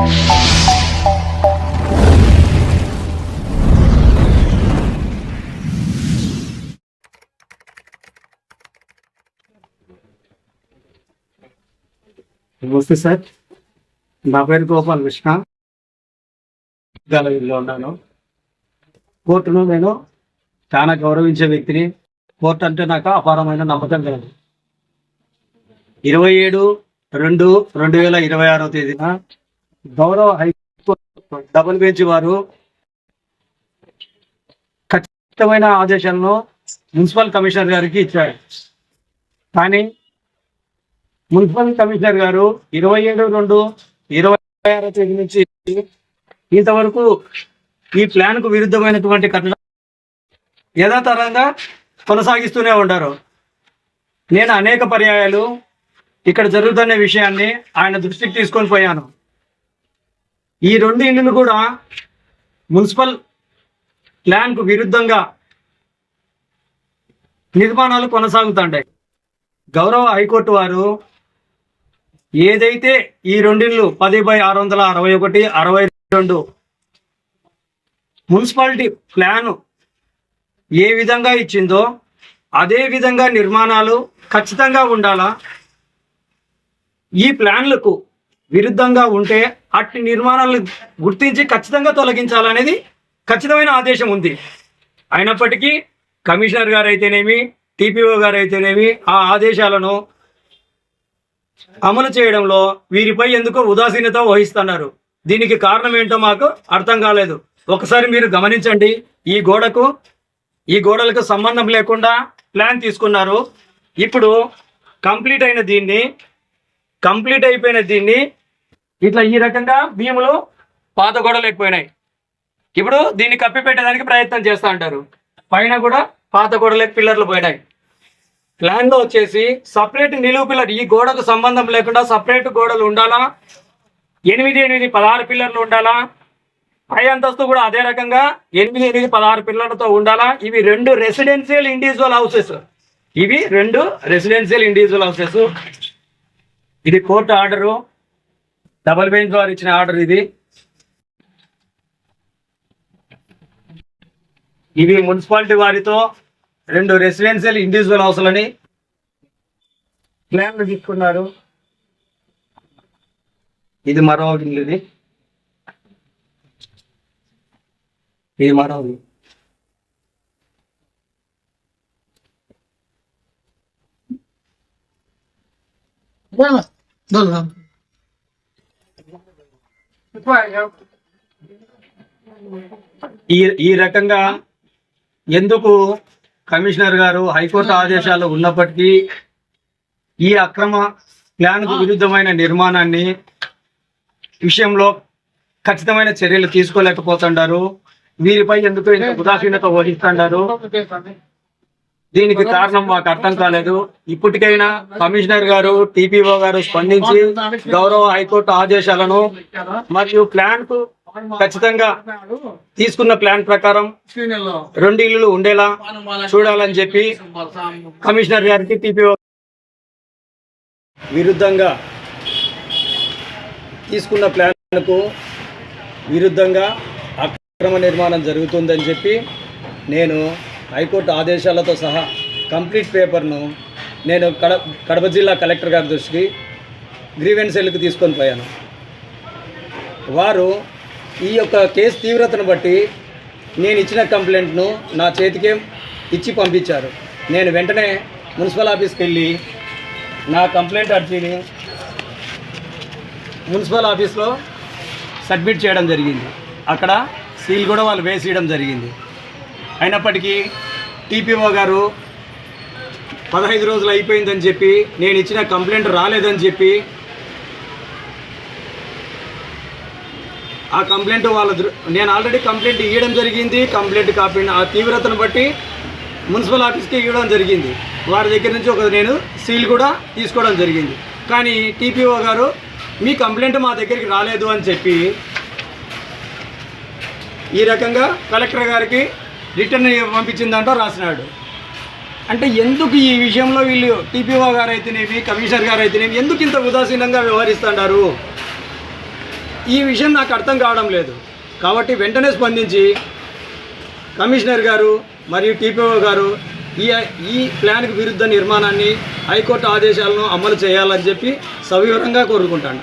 నమస్తే సార్, నా పేరు గోపాల్ కృష్ణ. గలవిలో ఉన్నాను. కోర్టును నేను చాలా గౌరవించే వ్యక్తిని. కోర్టు అంటే నాకు అపారమైన నమ్మకం కలదు. 27/2/2026 తేదీన గౌరవ హైకోర్టు డబుల్ బెంచ్ వారు ఖచ్చితమైన ఆదేశాలను మున్సిపల్ కమిషనర్ గారికి ఇచ్చారు. కానీ మున్సిపల్ కమిషనర్ గారు 27/2/2026 తేదీ నుంచి ఇంతవరకు ఈ ప్లాన్ కు విరుద్ధమైనటువంటి కట్టడం యథాతథంగా కొనసాగిస్తూనే ఉంటారు. నేను అనేక పర్యాయాలు ఇక్కడ జరుగుతున్న విషయాన్ని ఆయన దృష్టికి తీసుకొని పోయాను. ఈ 2 ఇళ్ళు కూడా మున్సిపల్ ప్లాన్ కు విరుద్ధంగా నిర్మాణాలు కొనసాగుతుంటాయి. గౌరవ హైకోర్టు వారు ఏదైతే ఈ 2 ఇళ్ళు 10/661, 62 మున్సిపాలిటీ ప్లాను ఏ విధంగా ఇచ్చిందో అదే విధంగా నిర్మాణాలు ఖచ్చితంగా ఉండాలా. ఈ ప్లాన్లకు విరుద్ధంగా ఉంటే అట్టి నిర్మాణాలను గుర్తించి ఖచ్చితంగా తొలగించాలనేది ఖచ్చితమైన ఆదేశం ఉంది. అయినప్పటికీ కమిషనర్ గారు అయితేనేమి, టీపీఓ గారు అయితేనేమి ఆ ఆదేశాలను అమలు చేయడంలో వీరిపై ఎందుకో ఉదాసీనత వహిస్తున్నారు. దీనికి కారణం ఏంటో మాకు అర్థం కాలేదు. ఒకసారి మీరు గమనించండి. ఈ గోడలకు సంబంధం లేకుండా ప్లాన్ తీసుకున్నారు. ఇప్పుడు కంప్లీట్ అయిపోయిన దీన్ని ఇట్లా ఈ రకంగా భీములు పాత గోడలు ఎక్కువైనాయి. ఇప్పుడు దీన్ని కప్పిపెట్టడానికి ప్రయత్నం చేస్తూ ఉంటారు. పైన కూడా పాత గోడలకు పిల్లర్లు పోయినాయి. ప్లాన్లో వచ్చేసి సపరేట్ నిలువు పిల్లర్, ఈ గోడకు సంబంధం లేకుండా సపరేట్ గోడలు ఉండాలా. 8, 16 పిల్లర్లు ఉండాలా. పై అంతస్తు కూడా అదే రకంగా 8, 16 పిల్లర్లతో ఉండాలా. ఇవి 2 రెసిడెన్షియల్ ఇండివిజువల్ హౌసెస్. ఇది కోర్టు ఆర్డరు, డబుల్ బెంచ్ వారు ఇచ్చిన ఆర్డర్. ఇవి మున్సిపాలిటీ వారితో 2 రెసిడెన్షియల్ ఇండివిజువల్ హౌస్లని ప్లాన్లు తీసుకున్నారు. ఇది మరో ఇల్లు, ఇది మరో ఈ రకంగా ఎందుకు కమిషనర్ గారు హైకోర్టు ఆదేశాలు ఉన్నప్పటికీ ఈ అక్రమ ప్లాన్కు విరుద్ధమైన నిర్మాణాన్ని విషయంలో ఖచ్చితమైన చర్యలు తీసుకోలేకపోతున్నారు. వీరిపై ఎందుకు ఉదాసీనత వహిస్తున్నారు? దీనికి కారణం మాకు అర్థం కాలేదు. ఇప్పటికైనా కమిషనర్ గారు, టీపీఓ గారు స్పందించి గౌరవ హైకోర్టు ఆదేశాలను మరియు ప్లాన్ కు ఖచ్చితంగా తీసుకున్న ప్లాన్ ప్రకారం 2 ఇళ్ళు ఉండేలా చూడాలని చెప్పి కమిషనర్ గారికి, టీపీఓ విరుద్ధంగా తీసుకున్న ప్లాన్కు విరుద్ధంగా అక్రమ నిర్మాణం జరుగుతుందని చెప్పి నేను హైకోర్టు ఆదేశాలతో సహా కంప్లీట్ పేపర్ను నేను కడప జిల్లా కలెక్టర్ గారి దృష్టికి గ్రీవెన్స్ సెల్కి తీసుకొని పోయాను. వారు ఈ యొక్క కేసు తీవ్రతను బట్టి నేను ఇచ్చిన కంప్లైంట్ను నా చేతికే ఇచ్చి పంపించారు. నేను వెంటనే మున్సిపల్ ఆఫీస్కి వెళ్ళి నా కంప్లైంట్ అర్జీని మున్సిపల్ ఆఫీస్లో సబ్మిట్ చేయడం జరిగింది. అక్కడ సీల్ కూడా వాళ్ళు వేసేయడం జరిగింది. అయినప్పటికీ టీపీఓ గారు 15 రోజులు అయిపోయిందని చెప్పి, నేను ఇచ్చిన కంప్లైంట్ రాలేదని చెప్పి ఆ కంప్లైంట్ నేను ఆల్రెడీ కంప్లైంట్ ఇవ్వడం జరిగింది. కంప్లైంట్ కాపీ ఆ తీవ్రతను బట్టి మున్సిపల్ ఆఫీస్కి ఇవ్వడం జరిగింది. వారి దగ్గర నుంచి నేను సీల్ కూడా తీసుకోవడం జరిగింది. కానీ టీపీఓ గారు మీ కంప్లైంట్ మా దగ్గరికి రాలేదు అని చెప్పి ఈ రకంగా కలెక్టర్ గారికి రిటర్న్ పంపించిందంటూ రాసినాడు. అంటే ఎందుకు ఈ విషయంలో వీళ్ళు టీపీఓ గారు అయితేనేమి, కమిషనర్ గారు అయితేనేమి ఎందుకు ఇంత ఉదాసీనంగా వ్యవహరిస్తున్నారు? ఈ విషయం నాకు అర్థం కావడం లేదు. కాబట్టి వెంటనే స్పందించి కమిషనర్ గారు మరియు టీపీఓ గారు ఈ ప్లాన్కి విరుద్ధ నిర్మాణాన్ని హైకోర్టు ఆదేశాలను అమలు చేయాలని చెప్పి సవివరంగా కోరుకుంటాను.